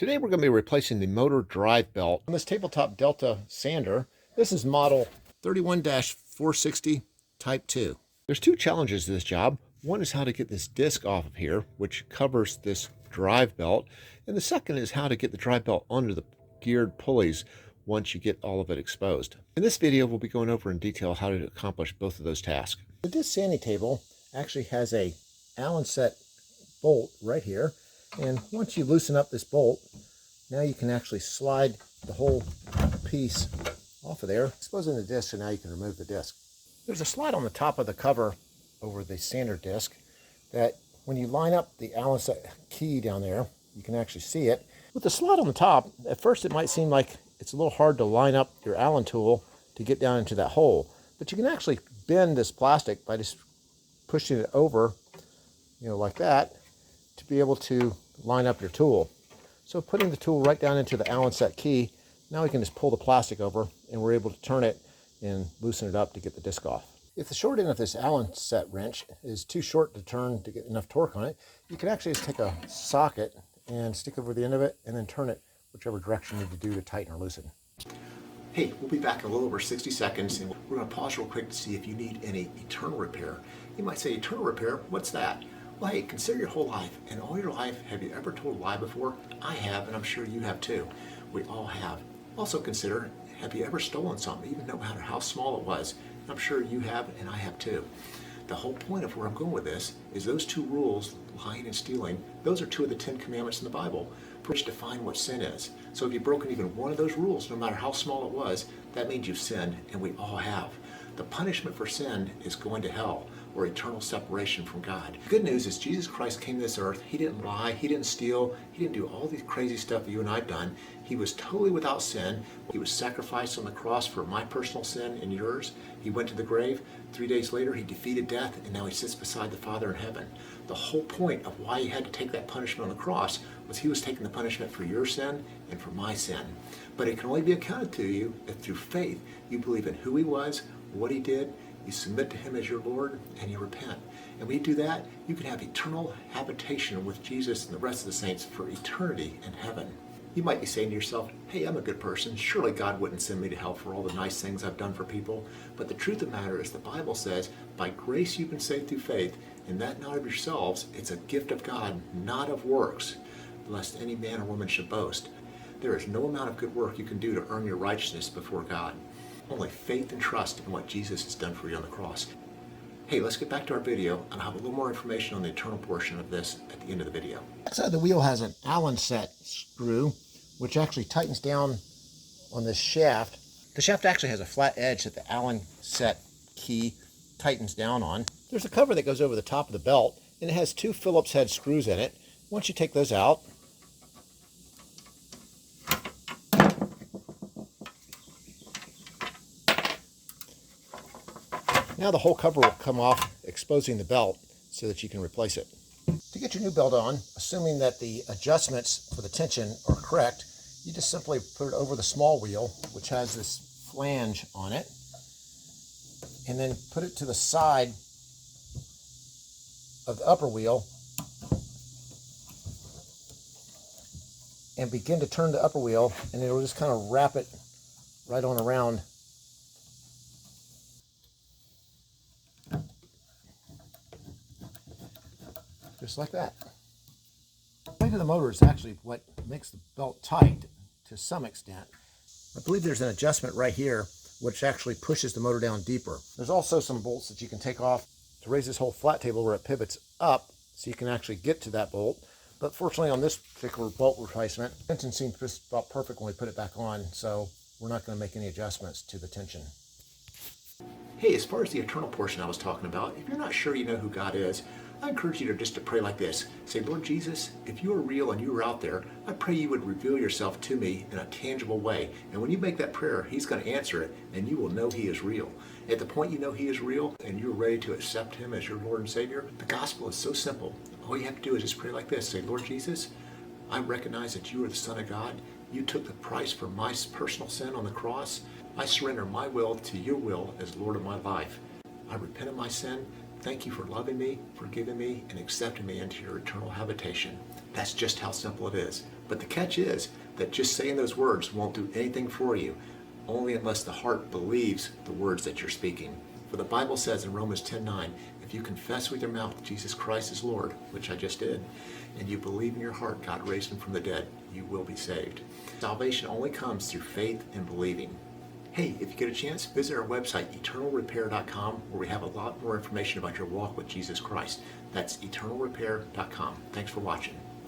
Today we're going to be replacing the motor drive belt on this tabletop Delta sander. This is model 31-460 Type 2. There's two challenges to this job. One is how to get this disc off of here, which covers this drive belt. And the second is how to get the drive belt under the geared pulleys once you get all of it exposed. In this video, we'll be going over in detail how to accomplish both of those tasks. The disc sanding table actually has a Allen set bolt right here. And once you loosen up this bolt, now you can actually slide the whole piece off of there, exposing the disc, and now you can remove the disc. There's a slide on the top of the cover over the sander disc that when you line up the Allen set key down there, you can actually see it. With the slide on the top, at first it might seem like it's a little hard to line up your Allen tool to get down into that hole, but you can actually bend this plastic by just pushing it over, like that, to be able to line up your tool. So putting the tool right down into the Allen set key, now we can just pull the plastic over and we're able to turn it and loosen it up to get the disc off. If the short end of this Allen set wrench is too short to turn to get enough torque on it, you can actually just take a socket and stick over the end of it and then turn it whichever direction you need to do to tighten or loosen. Hey, we'll be back in a little over 60 seconds and we're going to pause real quick to see if you need any eternal repair. You might say, eternal repair? What's that? Well, hey, consider your whole life. In all your life, have you ever told a lie before? I have, and I'm sure you have too. We all have. Also consider, have you ever stolen something, even no matter how small it was? I'm sure you have, and I have too. The whole point of where I'm going with this is those two rules, lying and stealing, those are two of the 10 commandments in the Bible, which define what sin is. So if you've broken even one of those rules, no matter how small it was, that means you've sinned, and we all have. The punishment for sin is going to hell, or eternal separation from God. The good news is Jesus Christ came to this earth. He didn't lie, he didn't steal, he didn't do all these crazy stuff that you and I've done. He was totally without sin. He was sacrificed on the cross for my personal sin and yours. He went to the grave. 3 days later, he defeated death, and now he sits beside the Father in heaven. The whole point of why he had to take that punishment on the cross was he was taking the punishment for your sin and for my sin. But it can only be accounted to you if through faith you believe in who he was, what he did, you submit to him as your Lord, and you repent. And when you do that, you can have eternal habitation with Jesus and the rest of the saints for eternity in heaven. You might be saying to yourself, hey, I'm a good person. Surely God wouldn't send me to hell for all the nice things I've done for people. But the truth of the matter is the Bible says, by grace you've been saved through faith, and that not of yourselves. It's a gift of God, not of works, lest any man or woman should boast. There is no amount of good work you can do to earn your righteousness before God. Only faith and trust in what Jesus has done for you on the cross. Hey, let's get back to our video, and I'll have a little more information on the eternal portion of this at the end of the video. The backside of the wheel has an Allen set screw, which actually tightens down on this shaft. The shaft actually has a flat edge that the Allen set key tightens down on. There's a cover that goes over the top of the belt, and it has two Phillips head screws in it. Once you take those out, now the whole cover will come off, exposing the belt so that you can replace it. To get your new belt on, assuming that the adjustments for the tension are correct, you just simply put it over the small wheel, which has this flange on it, and then put it to the side of the upper wheel and begin to turn the upper wheel, and it'll just kind of wrap it right on around. Just like that. The weight of the motor is actually what makes the belt tight to some extent. I believe there's an adjustment right here which actually pushes the motor down deeper. There's also some bolts that you can take off to raise this whole flat table where it pivots up so you can actually get to that bolt. But fortunately on this particular bolt replacement, the tension seems just about perfect when we put it back on, so we're not going to make any adjustments to the tension. Hey, as far as the eternal portion I was talking about, if you're not sure you know who God is, I encourage you to just to pray like this. Say, Lord Jesus, if you are real and you are out there, I pray you would reveal yourself to me in a tangible way. And when you make that prayer, he's going to answer it, and you will know he is real. At the point you know he is real and you're ready to accept him as your Lord and Savior, the gospel is so simple. All you have to do is just pray like this. Say, Lord Jesus, I recognize that you are the Son of God. You took the price for my personal sin on the cross. I surrender my will to your will as Lord of my life. I repent of my sin. Thank you for loving me, forgiving me, and accepting me into your eternal habitation. That's just how simple it is. But the catch is that just saying those words won't do anything for you, only unless the heart believes the words that you're speaking. For the Bible says in Romans 10:9, if you confess with your mouth Jesus Christ is Lord, which I just did, and you believe in your heart God raised him from the dead, you will be saved. Salvation only comes through faith and believing. Hey, if you get a chance, visit our website, eternalrepair.com, where we have a lot more information about your walk with Jesus Christ. That's eternalrepair.com. Thanks for watching.